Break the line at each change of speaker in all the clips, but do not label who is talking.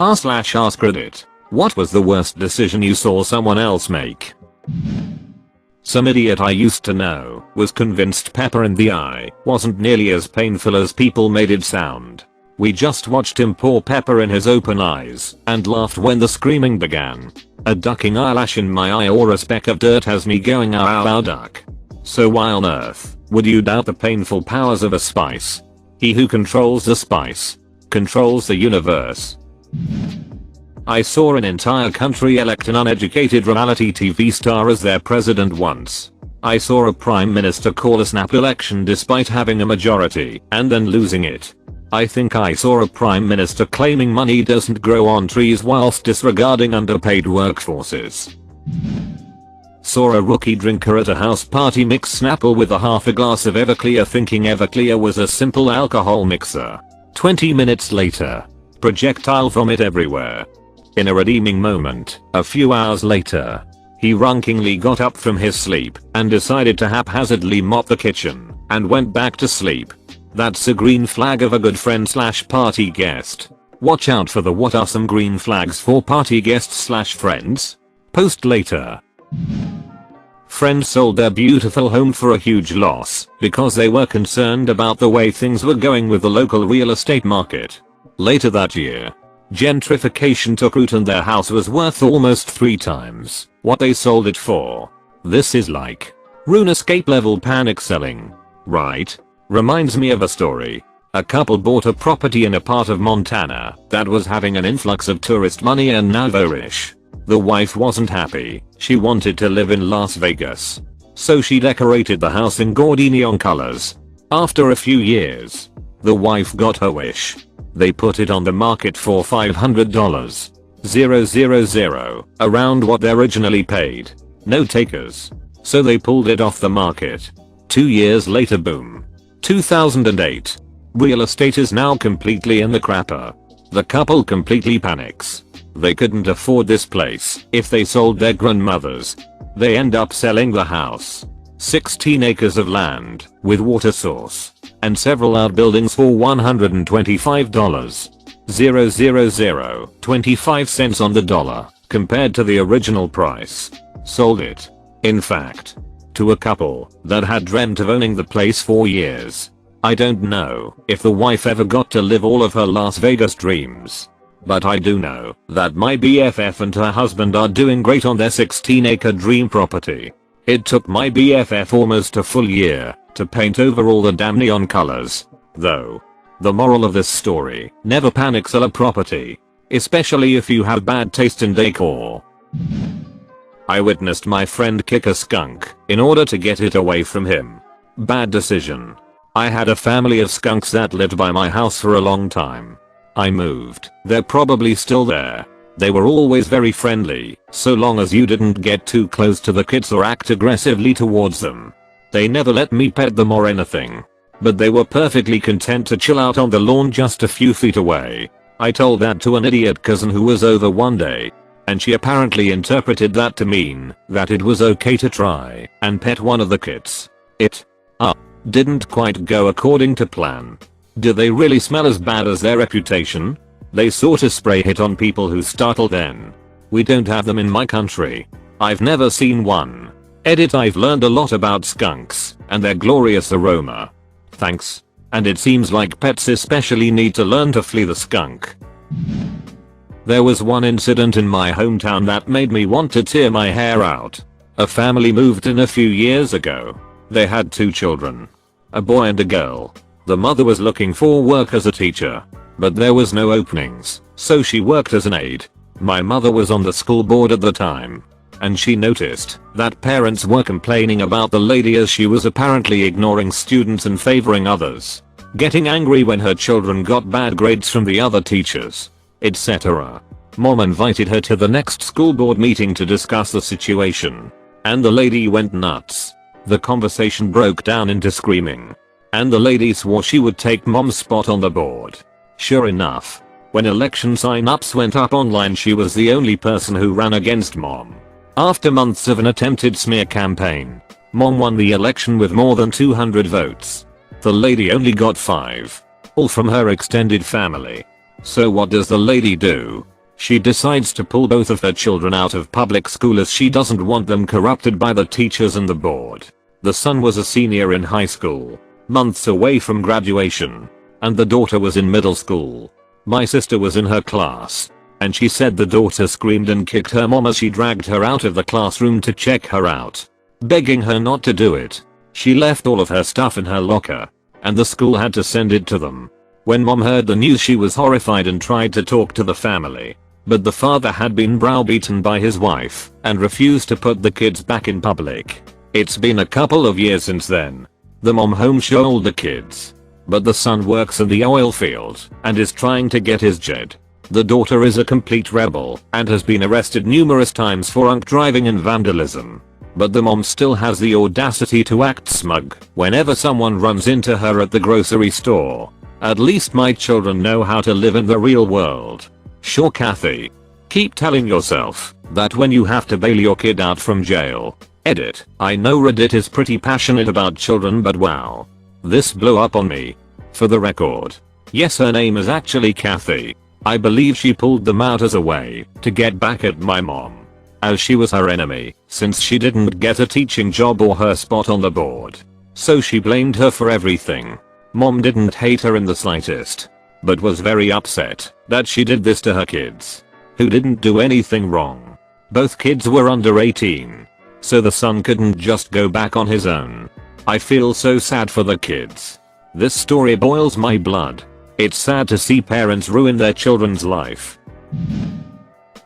r/AskReddit. What was the worst decision you saw someone else make? Some idiot I used to know was convinced pepper in the eye wasn't nearly as painful as people made it sound. We just watched him pour pepper in his open eyes and laughed when the screaming began. A ducking eyelash in my eye or a speck of dirt has me going ow ow ow duck. So why on earth would you doubt the painful powers of a spice? He who controls the spice controls the universe. I saw an entire country elect an uneducated reality TV star as their president once. I saw a prime minister call a snap election despite having a majority and then losing it. I think I saw a prime minister claiming money doesn't grow on trees whilst disregarding underpaid workforces. Saw a rookie drinker at a house party mix Snapple with a half a glass of Everclear thinking Everclear was a simple alcohol mixer. 20 minutes later, projectile vomit everywhere. In a redeeming moment, a few hours later, he runkingly got up from his sleep and decided to haphazardly mop the kitchen and went back to sleep. That's a green flag of a good friend / party guest. Watch out for the what are some green flags for party guests / friends? Post later. Friends sold their beautiful home for a huge loss because they were concerned about the way things were going with the local real estate market. Later that year, gentrification took root and their house was worth almost 3 times what they sold it for. This is like RuneScape level panic selling, right? Reminds me of a story. A couple bought a property in a part of Montana that was having an influx of tourist money and now they're rich. The wife wasn't happy. She wanted to live in Las Vegas. So she decorated the house in gaudy neon colors. After a few years, the wife got her wish. They put it on the market for $500. 000, around what they originally paid. No takers. So they pulled it off the market. 2 years later, boom. 2008. Real estate is now completely in the crapper. The couple completely panics. They couldn't afford this place if they sold their grandmother's. They end up selling the house. 16 acres of land with water source and several outbuildings for $125. 000, 25 cents on the dollar compared to the original price. Sold it. In fact, to a couple that had dreamt of owning the place for years. I don't know if the wife ever got to live all of her Las Vegas dreams. But I do know that my BFF and her husband are doing great on their 16-acre dream property. It took my BFF almost a full year to paint over all the damn neon colors. Though, the moral of this story, never panic sell a property. Especially if you have bad taste in decor. I witnessed my friend kick a skunk in order to get it away from him. Bad decision. I had a family of skunks that lived by my house for a long time. I moved. They're probably still there. They were always very friendly, so long as you didn't get too close to the kids or act aggressively towards them. They never let me pet them or anything. But they were perfectly content to chill out on the lawn just a few feet away. I told that to an idiot cousin who was over one day. And she apparently interpreted that to mean that it was okay to try and pet one of the kids. It didn't quite go according to plan. Do they really smell as bad as their reputation? They sorta spray hit on people who startle then. We don't have them in my country. I've never seen one. Edit. I've learned a lot about skunks and their glorious aroma. Thanks. And it seems like pets especially need to learn to flee the skunk. There was one incident in my hometown that made me want to tear my hair out. A family moved in a few years ago. They had 2 children. A boy and a girl. The mother was looking for work as a teacher. But there was no openings, so she worked as an aide. My mother was on the school board at the time. And she noticed that parents were complaining about the lady as she was apparently ignoring students and favoring others. Getting angry when her children got bad grades from the other teachers, etc. Mom invited her to the next school board meeting to discuss the situation. And the lady went nuts. The conversation broke down into screaming. And the lady swore she would take mom's spot on the board. Sure enough, when election sign-ups went up online, she was the only person who ran against mom. After months of an attempted smear campaign, mom won the election with more than 200 votes. The lady only got 5. All from her extended family. So what does the lady do? She decides to pull both of her children out of public school as she doesn't want them corrupted by the teachers and the board. The son was a senior in high school, months away from graduation, and the daughter was in middle school. My sister was in her class, and she said the daughter screamed and kicked her mom as she dragged her out of the classroom to check her out, begging her not to do it. She left all of her stuff in her locker, and the school had to send it to them. When mom heard the news, she was horrified and tried to talk to the family, but the father had been browbeaten by his wife and refused to put the kids back in public. It's been a couple of years since then. The mom homeschooled the kids, but the son works in the oil field and is trying to get his JED. The daughter is a complete rebel and has been arrested numerous times for drunk driving and vandalism. But the mom still has the audacity to act smug whenever someone runs into her at the grocery store. At least my children know how to live in the real world. Sure, Kathy. Keep telling yourself that when you have to bail your kid out from jail. Edit. I know Reddit is pretty passionate about children, but wow. This blew up on me. For the record, yes, her name is actually Kathy. I believe she pulled them out as a way to get back at my mom, as she was her enemy since she didn't get a teaching job or her spot on the board. So she blamed her for everything. Mom didn't hate her in the slightest, but was very upset that she did this to her kids, who didn't do anything wrong. Both kids were under 18, so the son couldn't just go back on his own. I feel so sad for the kids. This story boils my blood. It's sad to see parents ruin their children's life.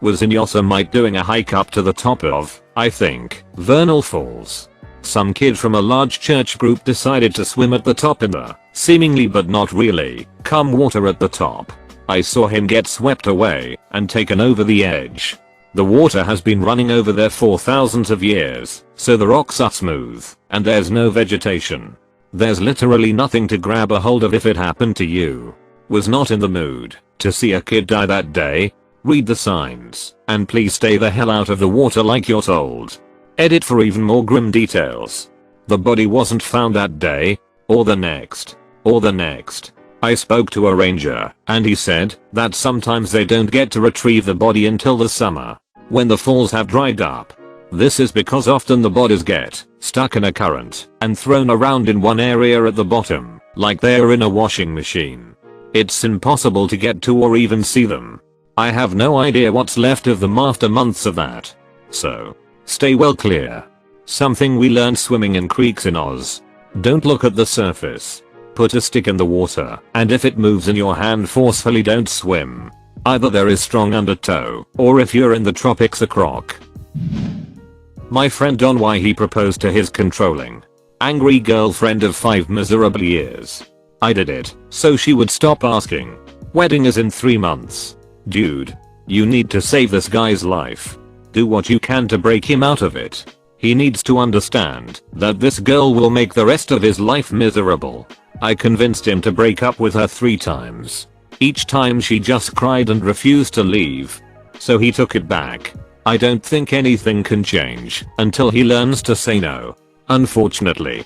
Was in Yosemite doing a hike up to the top of, I think, Vernal Falls. Some kid from a large church group decided to swim at the top in the, seemingly but not really, calm water at the top. I saw him get swept away and taken over the edge. The water has been running over there for thousands of years, so the rocks are smooth, and there's no vegetation. There's literally nothing to grab a hold of if it happened to you. Was not in the mood to see a kid die that day. Read the signs, and please stay the hell out of the water like you're told. Edit for even more grim details. The body wasn't found that day, or the next, or the next. I spoke to a ranger, and he said that sometimes they don't get to retrieve the body until the summer, when the falls have dried up. This is because often the bodies get stuck in a current and thrown around in one area at the bottom, like they're in a washing machine. It's impossible to get to or even see them. I have no idea what's left of them after months of that. So, stay well clear. Something we learned swimming in creeks in Oz. Don't look at the surface. Put a stick in the water, and if it moves in your hand forcefully, don't swim. Either there is strong undertow, or if you're in the tropics, a croc. My friend on why he proposed to his controlling, angry girlfriend of 5 miserable years. I did it so she would stop asking. Wedding is in 3 months. Dude, you need to save this guy's life. Do what you can to break him out of it. He needs to understand that this girl will make the rest of his life miserable. I convinced him to break up with her 3 times. Each time she just cried and refused to leave. So he took it back. I don't think anything can change until he learns to say no, unfortunately.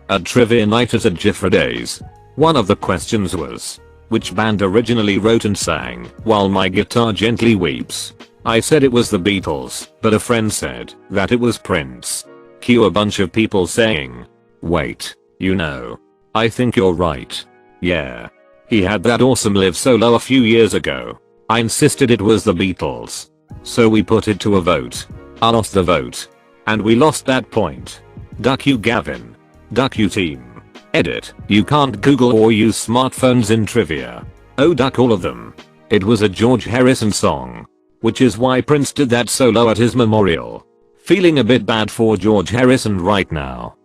At trivia night at Fridays, one of the questions was, which band originally wrote and sang While My Guitar Gently Weeps? I said it was the Beatles, but a friend said that it was Prince. Cue a bunch of people saying, wait, you know, I think you're right. Yeah. He had that awesome live solo a few years ago. I insisted it was the Beatles. So we put it to a vote. I lost the vote. And we lost that point. Duck you, Gavin. Duck you, team. Edit. You can't Google or use smartphones in trivia. Oh, duck all of them. It was a George Harrison song. Which is why Prince did that solo at his memorial. Feeling a bit bad for George Harrison right now.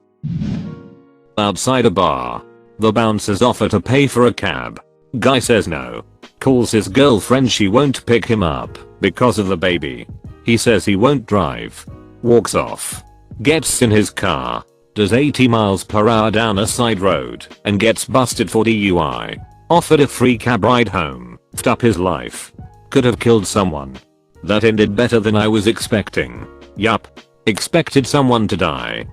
Outside a bar. The bouncers offer to pay for a cab. Guy says no. Calls his girlfriend, she won't pick him up because of the baby. He says he won't drive. Walks off. Gets in his car. Does 80 miles per hour down a side road and gets busted for DUI. Offered a free cab ride home. F'd up his life. Could have killed someone. That ended better than I was expecting. Yup. Expected someone to die.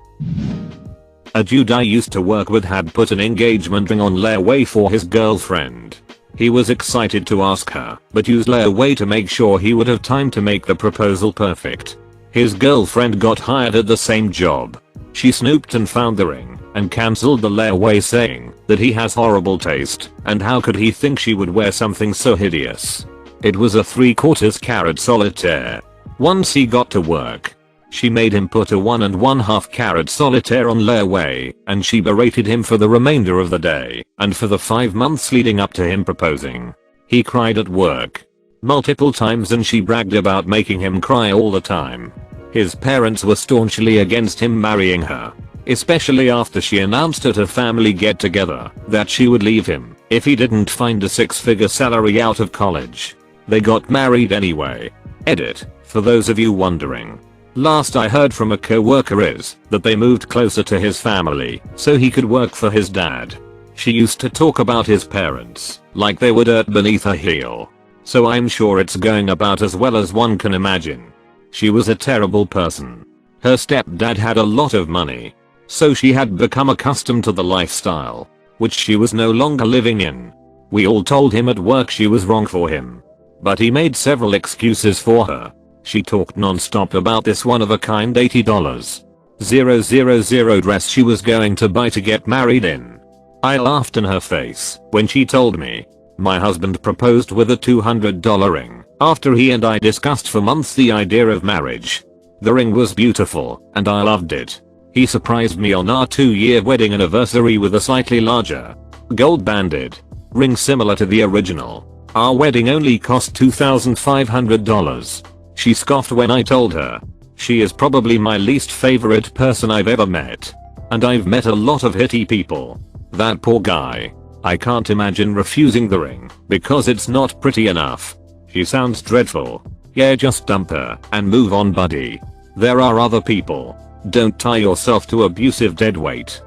A dude I used to work with had put an engagement ring on layaway for his girlfriend. He was excited to ask her, but used layaway to make sure he would have time to make the proposal perfect. His girlfriend got hired at the same job. She snooped and found the ring, and cancelled the layaway saying that he has horrible taste, and how could he think she would wear something so hideous. It was a 3/4 carat solitaire. Once he got to work, she made him put a 1 1/2 carat solitaire on layaway, and she berated him for the remainder of the day, and for the 5 months leading up to him proposing. He cried at work multiple times, and she bragged about making him cry all the time. His parents were staunchly against him marrying her, especially after she announced at a family get-together that she would leave him if he didn't find a 6-figure salary out of college. They got married anyway. Edit, for those of you wondering. Last I heard from a co-worker is that they moved closer to his family so he could work for his dad. She used to talk about his parents like they were dirt beneath her heel. So I'm sure it's going about as well as one can imagine. She was a terrible person. Her stepdad had a lot of money, so she had become accustomed to the lifestyle, which she was no longer living in. We all told him at work she was wrong for him, but he made several excuses for her. She talked non-stop about this one-of-a-kind $80,000 dress she was going to buy to get married in. I laughed in her face when she told me my husband proposed with a $200 ring after he and I discussed for months the idea of marriage. The ring was beautiful and I loved it. He surprised me on our 2-year wedding anniversary with a slightly larger, gold-banded ring similar to the original. Our wedding only cost $2,500. She scoffed when I told her. She is probably my least favorite person I've ever met. And I've met a lot of hitty people. That poor guy. I can't imagine refusing the ring because it's not pretty enough. She sounds dreadful. Yeah, just dump her and move on, buddy. There are other people. Don't tie yourself to abusive deadweight.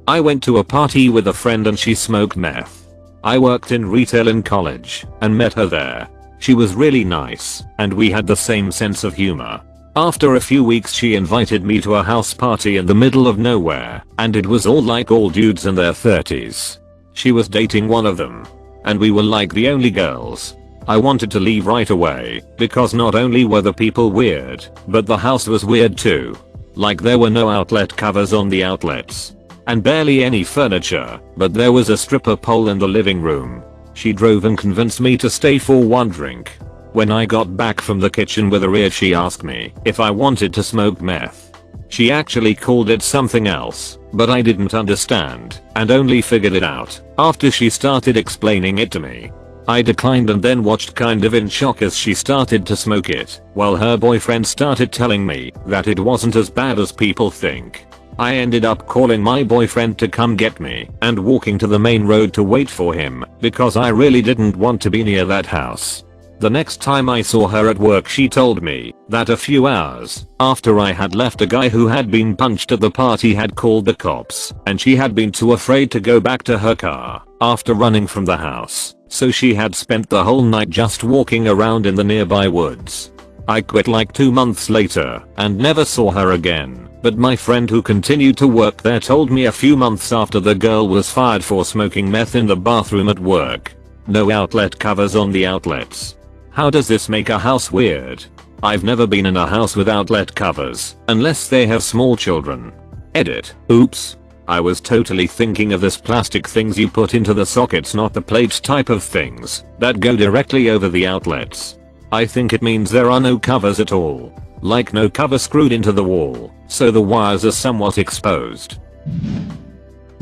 I went to a party with a friend and she smoked meth. I worked in retail in college and met her there. She was really nice and we had the same sense of humor. After a few weeks she invited me to a house party in the middle of nowhere, and it was all like all dudes in their 30s. She was dating one of them, and we were like the only girls. I wanted to leave right away because not only were the people weird, but the house was weird too. Like there were no outlet covers on the outlets, and barely any furniture, but there was a stripper pole in the living room. She drove and convinced me to stay for one drink. When I got back from the kitchen with her ear, she asked me if I wanted to smoke meth. She actually called it something else, but I didn't understand and only figured it out after she started explaining it to me. I declined and then watched kind of in shock as she started to smoke it, while her boyfriend started telling me that it wasn't as bad as people think. I ended up calling my boyfriend to come get me and walking to the main road to wait for him because I really didn't want to be near that house. The next time I saw her at work, she told me that a few hours after I had left, a guy who had been punched at the party had called the cops and she had been too afraid to go back to her car after running from the house, so she had spent the whole night just walking around in the nearby woods. I quit like 2 months later and never saw her again, but my friend who continued to work there told me a few months after the girl was fired for smoking meth in the bathroom at work. No outlet covers on the outlets. How does this make a house weird? I've never been in a house with outlet covers, unless they have small children. Edit. Oops. I was totally thinking of this plastic things you put into the sockets, not the plates type of things that go directly over the outlets. I think it means there are no covers at all. Like no cover screwed into the wall, so the wires are somewhat exposed.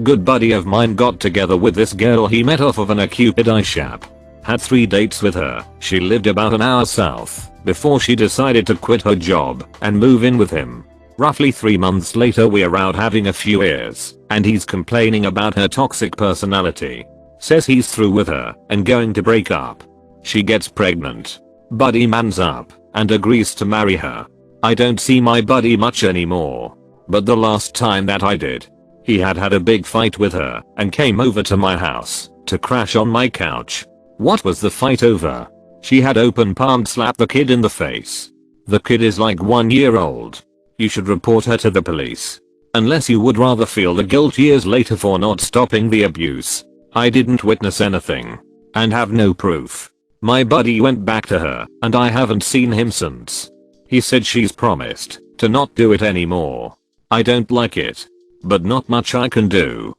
Good buddy of mine got together with this girl he met off of an Cupid shop. Had 3 dates with her. She lived about an hour south before she decided to quit her job and move in with him. Roughly 3 months later we are out having a few beers and he's complaining about her toxic personality. Says he's through with her and going to break up. She gets pregnant. Buddy mans up and agrees to marry her. I don't see my buddy much anymore, but the last time that I did, he had a big fight with her and came over to my house to crash on my couch. What was the fight over? She had open palmed slapped the kid in the face. The kid is like 1 year old. You should report her to the police. Unless you would rather feel the guilt years later for not stopping the abuse. I didn't witness anything. And have no proof. My buddy went back to her and I haven't seen him since. He said she's promised to not do it anymore. I don't like it. But not much I can do.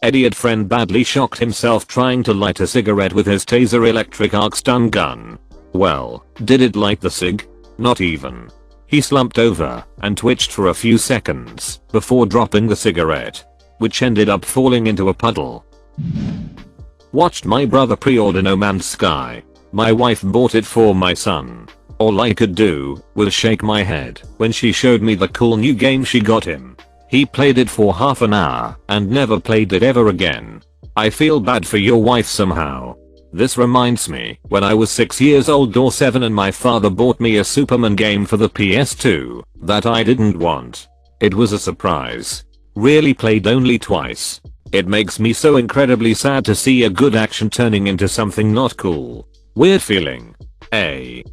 Idiot friend badly shocked himself trying to light a cigarette with his taser electric arc stun gun. Well, did it light the cig? Not even. He slumped over and twitched for a few seconds before dropping the cigarette, which ended up falling into a puddle. Watched my brother pre-order No Man's Sky. My wife bought it for my son. All I could do was shake my head when she showed me the cool new game she got him. He played it for half an hour and never played it ever again. I feel bad for your wife somehow. This reminds me when I was 6 years old or 7 and my father bought me a Superman game for the PS2 that I didn't want. It was a surprise. Really played only twice. It makes me so incredibly sad to see a good action turning into something not cool. Weird feeling. A.